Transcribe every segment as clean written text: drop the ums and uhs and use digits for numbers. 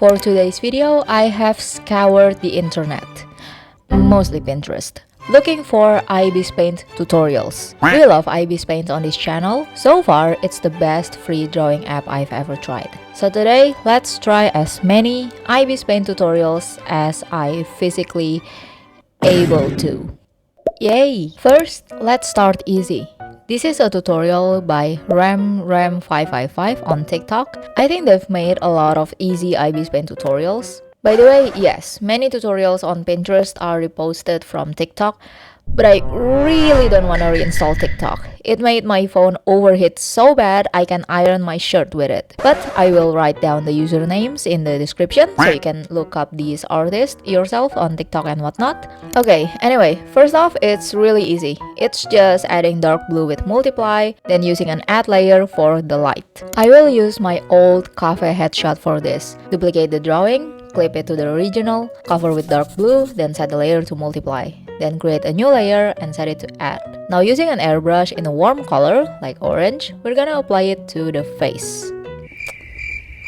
For today's video, I have scoured the internet, mostly Pinterest, looking for Ibispaint tutorials. We love Ibispaint on this channel. So far, it's the best free drawing app I've ever tried. So today, let's try as many Ibispaint tutorials as I physically able to. Yay! First, let's start easy. This is a tutorial by Ram555 on TikTok. I think they've made a lot of easy Ibispaint tutorials. By the way, yes, many tutorials on Pinterest are reposted from TikTok, but I really don't want to reinstall TikTok. It made my phone overheat so bad I can iron my shirt with it. But I will write down the usernames in the description so you can look up these artists yourself on TikTok and whatnot. Okay, anyway, first off, it's really easy. It's just adding dark blue with multiply, then using an add layer for the light. I will use my old cafe headshot for this. Duplicate the drawing, clip it to the original, cover with dark blue, then set the layer to multiply. Then create a new layer and set it to add. Now using an airbrush in a warm color, like orange, we're gonna apply it to the face.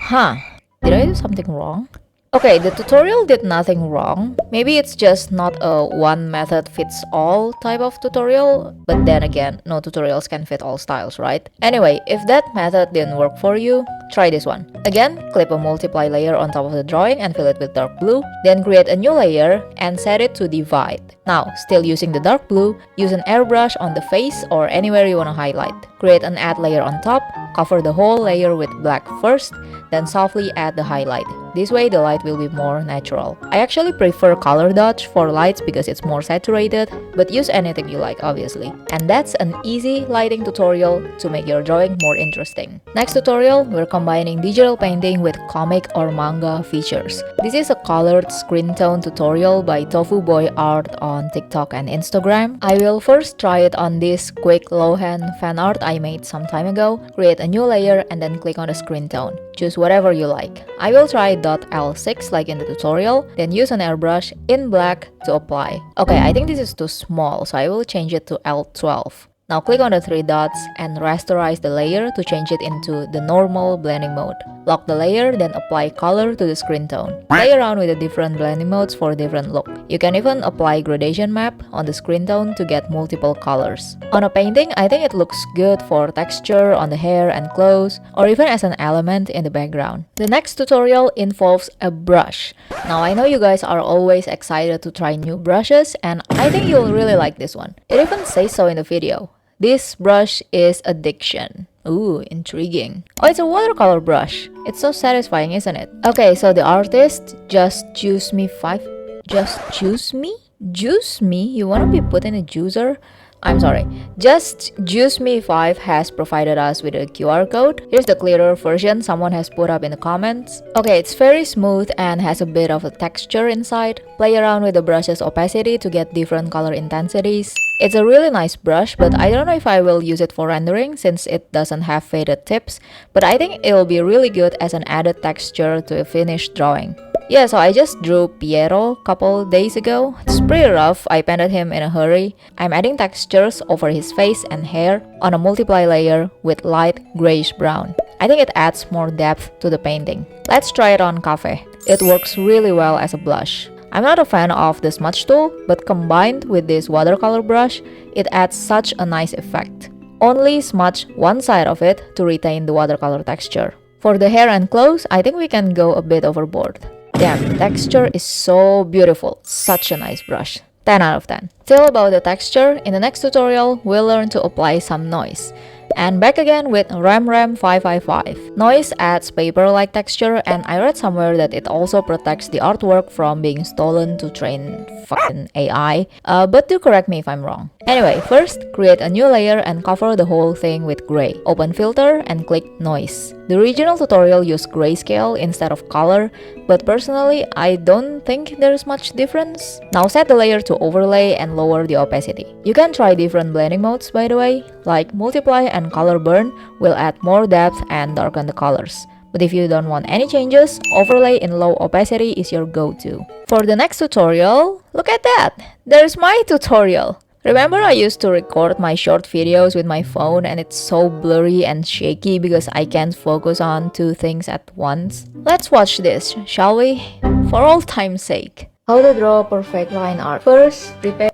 Huh, did I do something wrong? Okay, the tutorial did nothing wrong. Maybe it's just not a one method fits all type of tutorial, but then again, no tutorials can fit all styles, right? Anyway, if that method didn't work for you, try this one. Again, clip a multiply layer on top of the drawing and fill it with dark blue, then create a new layer and set it to divide. Now, still using the dark blue, use an airbrush on the face or anywhere you want to highlight. Create an add layer on top, cover the whole layer with black first, then softly add the highlight. This way the light will be more natural. I actually prefer color dodge for lights because it's more saturated, but use anything you like obviously. And that's an easy lighting tutorial to make your drawing more interesting. Next tutorial, we're combining digital painting with comic or manga features. This is a colored screen tone tutorial by Tofu Boy Art on TikTok and Instagram. I will first try it on this quick low-hand fan art I made some time ago. Create a new layer and then click on the screen tone. Choose whatever you like. I will try .L6 like in the tutorial, then use an airbrush in black to apply. Okay, I think this is too small, so I will change it to L12. Now click on the three dots and rasterize the layer to change it into the normal blending mode. Lock the layer, then apply color to the screen tone. Play around with the different blending modes for different look. You can even apply gradation map on the screen tone to get multiple colors. On a painting, I think it looks good for texture on the hair and clothes, or even as an element in the background. The next tutorial involves a brush. Now I know you guys are always excited to try new brushes, and I think you'll really like this one. It even says so in the video. This brush is Addiction. Ooh, intriguing. Oh, it's a watercolor brush. It's so satisfying, isn't it? Okay, so the artist, Just Juice Me 5. Just Juice Me? Juice Me? You wanna be put in a juicer? I'm sorry. Just Juice Me 5 has provided us with a QR code. Here's the clearer version someone has put up in the comments. Okay, it's very smooth and has a bit of a texture inside. Play around with the brush's opacity to get different color intensities. It's a really nice brush, but I don't know if I will use it for rendering since it doesn't have faded tips, but I think it'll be really good as an added texture to a finished drawing. Yeah, so I just drew Piero a couple days ago. It's pretty rough, I painted him in a hurry. I'm adding textures over his face and hair on a multiply layer with light grayish brown. I think it adds more depth to the painting. Let's try it on Cafe. It works really well as a blush. I'm not a fan of the smudge tool, but combined with this watercolor brush, it adds such a nice effect. Only smudge one side of it to retain the watercolor texture. For the hair and clothes, I think we can go a bit overboard. Damn, the texture is so beautiful. Such a nice brush. 10 out of 10. Still about the texture, in the next tutorial, we'll learn to apply some noise. And back again with Ram555. Noise adds paper-like texture, and I read somewhere that it also protects the artwork from being stolen to train fucking AI. But do correct me if I'm wrong. Anyway, first, create a new layer and cover the whole thing with gray. Open filter and click noise. The original tutorial used grayscale instead of color, but personally, I don't think there's much difference. Now set the layer to overlay and lower the opacity. You can try different blending modes by the way, like multiply and color burn will add more depth and darken the colors. But if you don't want any changes, overlay in low opacity is your go-to. For the next tutorial, look at that! There's my tutorial! Remember I used to record my short videos with my phone and it's so blurry and shaky because I can't focus on two things at once? Let's watch this, shall we? For old time's sake. How to draw perfect line art. First, prepare.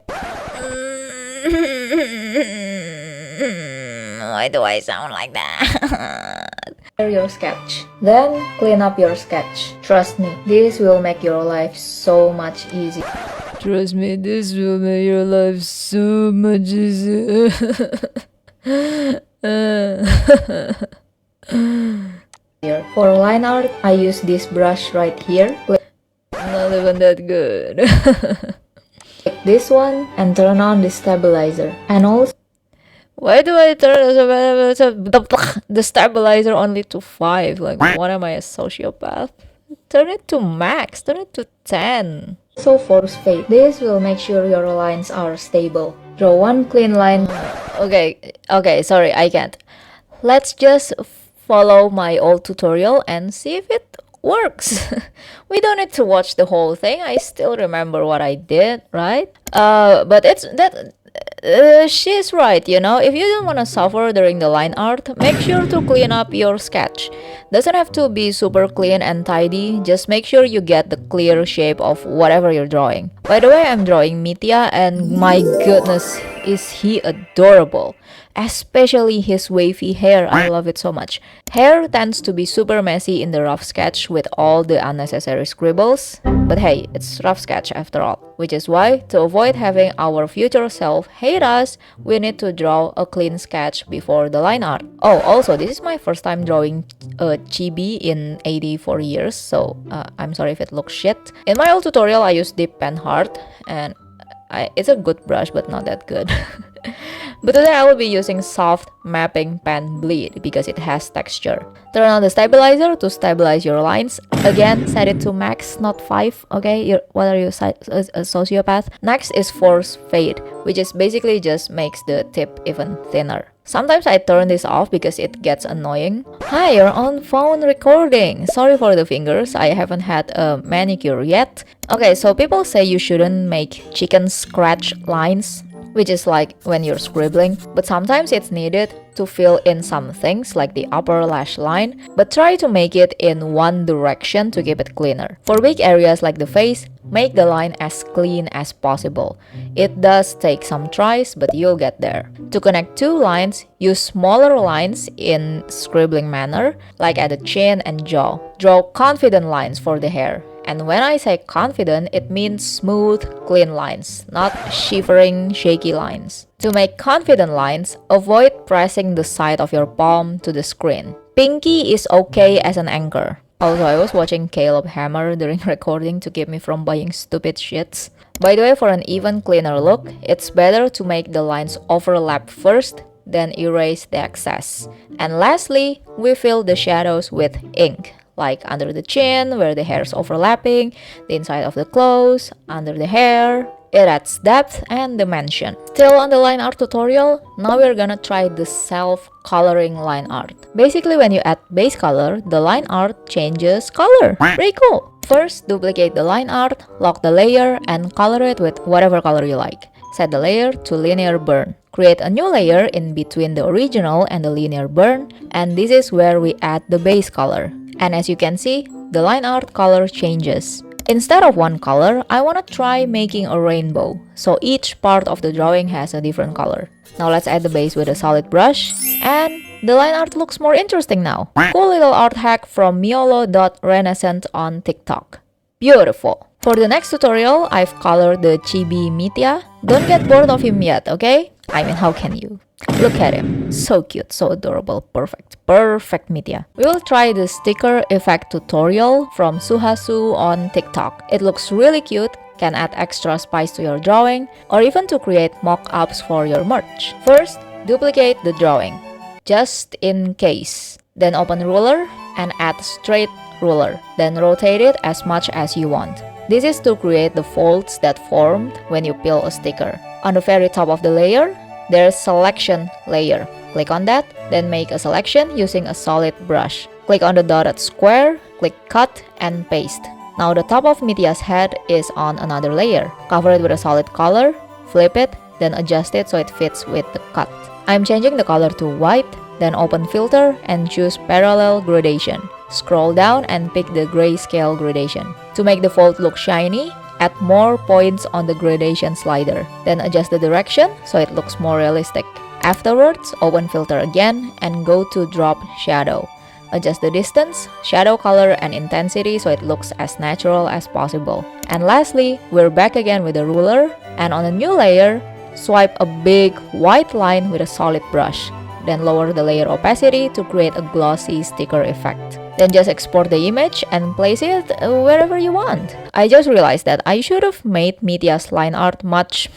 Why do I sound like that? Prepare your sketch. Then clean up your sketch. Trust me, this will make your life so much easier. Trust me, this will make your life so much easier. For line art, I use this brush right here. Not even that good. Take this one and turn on the stabilizer. And also, why do I turn the stabilizer only to 5? Like, what am I, a sociopath? Turn it to max. Turn it to 10. So force fade. This will make sure your lines are stable. Draw one clean line. Okay, sorry, I can't. Let's just follow my old tutorial and see if it works. We don't need to watch the whole thing. I still remember what I did, right? But it's that she's right, you know. If you don't want to suffer during the line art, make sure to clean up your sketch. Doesn't have to be super clean and tidy, just make sure you get the clear shape of whatever you're drawing. By the way, I'm drawing Mitya and my goodness, is he adorable. Especially his wavy hair, I love it so much. Hair tends to be super messy in the rough sketch with all the unnecessary scribbles. But hey, it's rough sketch after all. Which is why, to avoid having our future self hate us, we need to draw a clean sketch before the line art. Oh, also, this is my first time drawing chibi in 84 years, so I'm sorry if it looks shit. In my old tutorial, I used Dip Pen Heart, and it's a good brush, but not that good. But today I will be using soft mapping pen bleed because it has texture. Turn on the stabilizer to stabilize your lines. Again, set it to max, not 5, okay? What are you, a sociopath? Next is force fade, which is basically just makes the tip even thinner. Sometimes I turn this off because it gets annoying. Hi, you're on phone recording. Sorry for the fingers, I haven't had a manicure yet. Okay, so people say you shouldn't make chicken scratch lines, which is like when you're scribbling, but sometimes it's needed to fill in some things like the upper lash line, but try to make it in one direction to keep it cleaner. For big areas like the face, make the line as clean as possible. It does take some tries, but you'll get there. To connect two lines, use smaller lines in scribbling manner, like at the chin and jaw. Draw confident lines for the hair. And when I say confident, it means smooth, clean lines, not shivering, shaky lines. To make confident lines, avoid pressing the side of your palm to the screen. Pinky is okay as an anchor. Also, I was watching Caleb hammer during recording to keep me from buying stupid shits. By the way, for an even cleaner look, it's better to make the lines overlap first, then erase the excess. And lastly, we fill the shadows with ink. Like under the chin, where the hair is overlapping, the inside of the clothes, under the hair. It adds depth and dimension. Still on the line art tutorial, now we're gonna try the self-coloring line art. Basically, when you add base color, the line art changes color. Pretty cool! First, duplicate the line art, lock the layer, and color it with whatever color you like. Set the layer to linear burn. Create a new layer in between the original and the linear burn, and this is where we add the base color. And as you can see, the line art color changes. Instead of one color, I want to try making a rainbow, so each part of the drawing has a different color. Now let's add the base with a solid brush, and the line art looks more interesting now. Cool little art hack from miolo.renaissance on TikTok. Beautiful! For the next tutorial, I've colored the chibi Mitya. Don't get bored of him yet, okay? I mean, how can you? Look at him. So cute, so adorable, perfect. Perfect Mitya. We will try the sticker effect tutorial from Suhasu on TikTok. It looks really cute, can add extra spice to your drawing, or even to create mock-ups for your merch. First, duplicate the drawing, just in case. Then open ruler and add straight ruler. Then rotate it as much as you want. This is to create the folds that formed when you peel a sticker. On the very top of the layer, there's selection layer. Click on that, then make a selection using a solid brush. Click on the dotted square, click cut and paste. Now the top of Mitya's head is on another layer. Cover it with a solid color, flip it, then adjust it so it fits with the cut. I'm changing the color to white, then open filter and choose parallel gradation. Scroll down and pick the grayscale gradation. To make the fold look shiny, add more points on the gradation slider. Then adjust the direction so it looks more realistic. Afterwards, open filter again and go to drop shadow. Adjust the distance, shadow color, and intensity so it looks as natural as possible. And lastly, we're back again with a ruler, and on a new layer, swipe a big white line with a solid brush. Then lower the layer opacity to create a glossy sticker effect. Then just export the image and place it wherever you want. I just realized that I should have made Mitya's line art much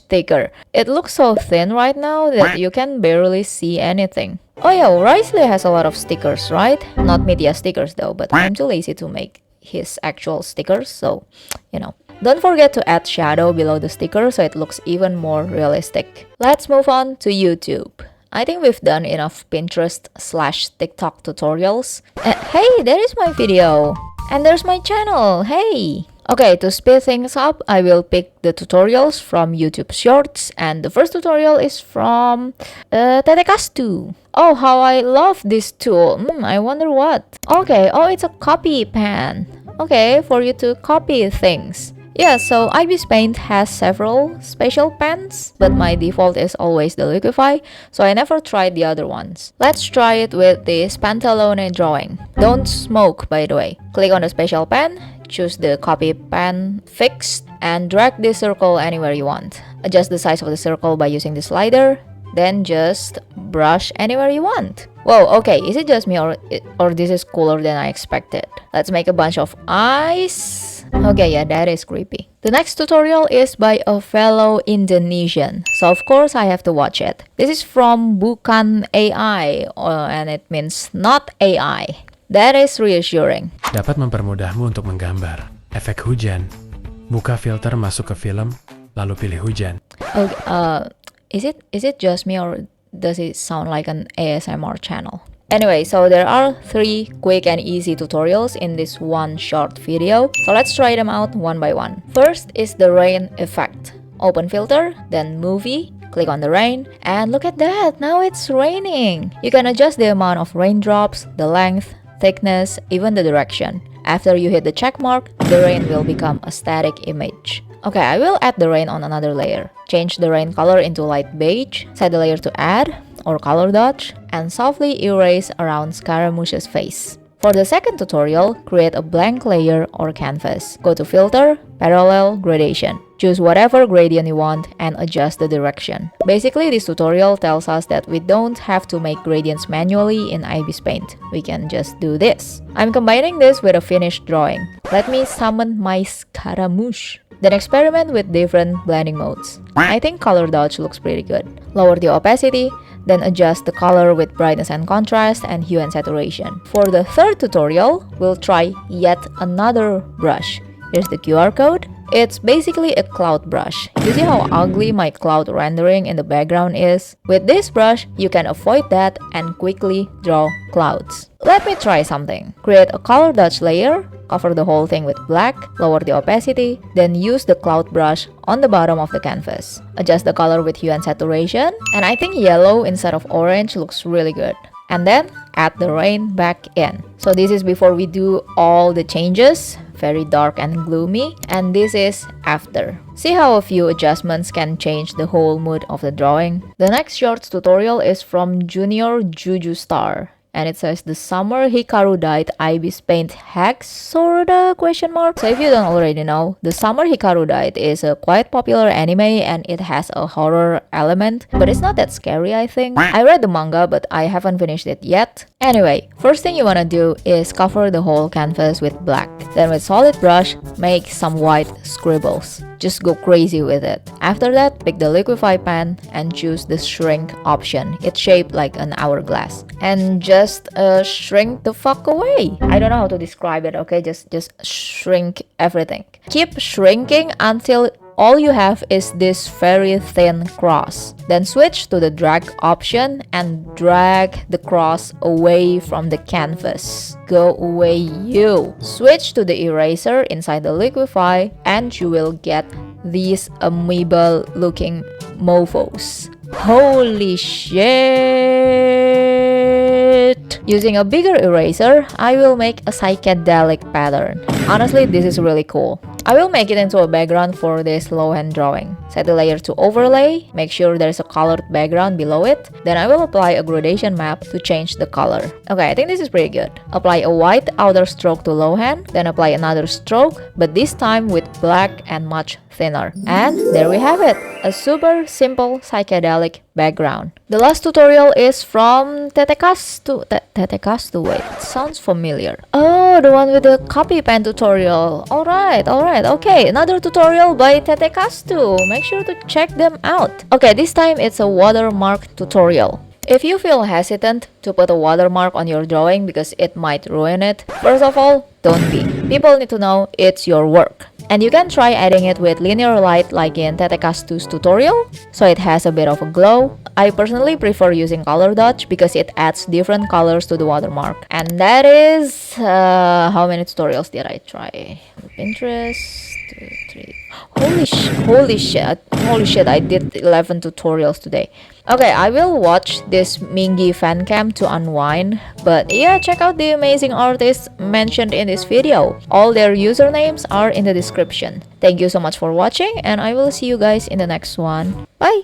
thicker. It looks so thin right now that you can barely see anything. Oh yeah, Risley has a lot of stickers, right? Not Mitya stickers though, but I'm too lazy to make his actual stickers, so, you know. Don't forget to add shadow below the sticker so it looks even more realistic. Let's move on to YouTube. I think we've done enough Pinterest/TikTok tutorials. Hey, there is my video! And there's my channel, hey! Okay, to speed things up, I will pick the tutorials from YouTube Shorts, and the first tutorial is from Tetekastu. Oh, how I love this tool. I wonder what. Okay, oh, it's a copy pen. Okay, for you to copy things. Yeah, so Ibispaint has several special pens, but my default is always the Liquify, so I never tried the other ones. Let's try it with this Pantalone drawing. Don't smoke, by the way. Click on the special pen, choose the copy pen fixed, and drag this circle anywhere you want. Adjust the size of the circle by using the slider, then just brush anywhere you want. Whoa, okay, is it just me or this is cooler than I expected? Let's make a bunch of eyes. Okay, yeah, that is creepy. The next tutorial is by a fellow Indonesian, so of course I have to watch it. This is from Bukan AI, and it means not AI. That is reassuring. Dapat mempermudahmu untuk menggambar. Efek hujan. Buka filter masuk ke film, lalu pilih hujan. Okay, is it just me or does it sound like an ASMR channel? Anyway, so there are 3 quick and easy tutorials in this one short video. So let's try them out one by one. First is the rain effect. Open filter, then movie, click on the rain, and look at that, now it's raining. You can adjust the amount of raindrops, the length, thickness, even the direction. After you hit the check mark, the rain will become a static image. Okay, I will add the rain on another layer. Change the rain color into light beige, set the layer to add or color dodge, and softly erase around Scaramouche's face. For the second tutorial, create a blank layer or canvas. Go to Filter, Parallel Gradation. Choose whatever gradient you want and adjust the direction. Basically, this tutorial tells us that we don't have to make gradients manually in Ibispaint. We can just do this. I'm combining this with a finished drawing. Let me summon my Scaramouche. Then experiment with different blending modes. I think color dodge looks pretty good. Lower the opacity, then adjust the color with brightness and contrast and hue and saturation. For the third tutorial, we'll try yet another brush. Here's the QR code. It's basically a cloud brush. You see how ugly my cloud rendering in the background is? With this brush, you can avoid that and quickly draw clouds. Let me try something. Create a color dodge layer, cover the whole thing with black, lower the opacity, then use the cloud brush on the bottom of the canvas. Adjust the color with hue and saturation, and I think yellow instead of orange looks really good. And then add the rain back in. So this is before we do all the changes, very dark and gloomy, and this is after. See how a few adjustments can change the whole mood of the drawing? The next shorts tutorial is from Junior Juju Star, and it says the Summer Hikaru Died Ibispaint hack sorta question mark. So if you don't already know, the Summer Hikaru Died is a quite popular anime and it has a horror element, but it's not that scary, I think. I read the manga, but I haven't finished it yet. Anyway, first thing you wanna do is cover the whole canvas with black. Then with solid brush, make some white scribbles. Just go crazy with it. After that, pick the Liquify pen and choose the shrink option. It's shaped like an hourglass. And just shrink the fuck away. I don't know how to describe it, okay? Just shrink everything. Keep shrinking until all you have is this very thin cross. Then switch to the drag option and drag the cross away from the canvas. Go away you. Switch to the eraser inside the Liquify and you will get these amoeba looking mofos. Holy shit! Using a bigger eraser, I will make a psychedelic pattern. Honestly, this is really cool. I will make it into a background for this low-hand drawing. Set the layer to overlay, make sure there's a colored background below it, then I will apply a gradation map to change the color. Okay, I think this is pretty good. Apply a white outer stroke to low-hand, then apply another stroke, but this time with black and much thinner. And there we have it, a super simple psychedelic background. The last tutorial is from Tetekastu. Tetekastu, wait, sounds familiar. Oh, the one with the copy pen tutorial. Alright, okay, another tutorial by Tetekastu. Make sure to check them out. Okay, this time it's a watermark tutorial. If you feel hesitant to put a watermark on your drawing because it might ruin it, first of all, don't be. People need to know it's your work. And you can try adding it with linear light like in Tetekastu's tutorial, so it has a bit of a glow. I personally prefer using color dodge because it adds different colors to the watermark. And that is... how many tutorials did I try? Pinterest... 2, 3... Holy shit, I did 11 tutorials today. Okay, I will watch this Mingy fan cam to unwind, but yeah, check out the amazing artists mentioned in this video. All their usernames are in the description. Thank you so much for watching, and I will see you guys in the next one. Bye!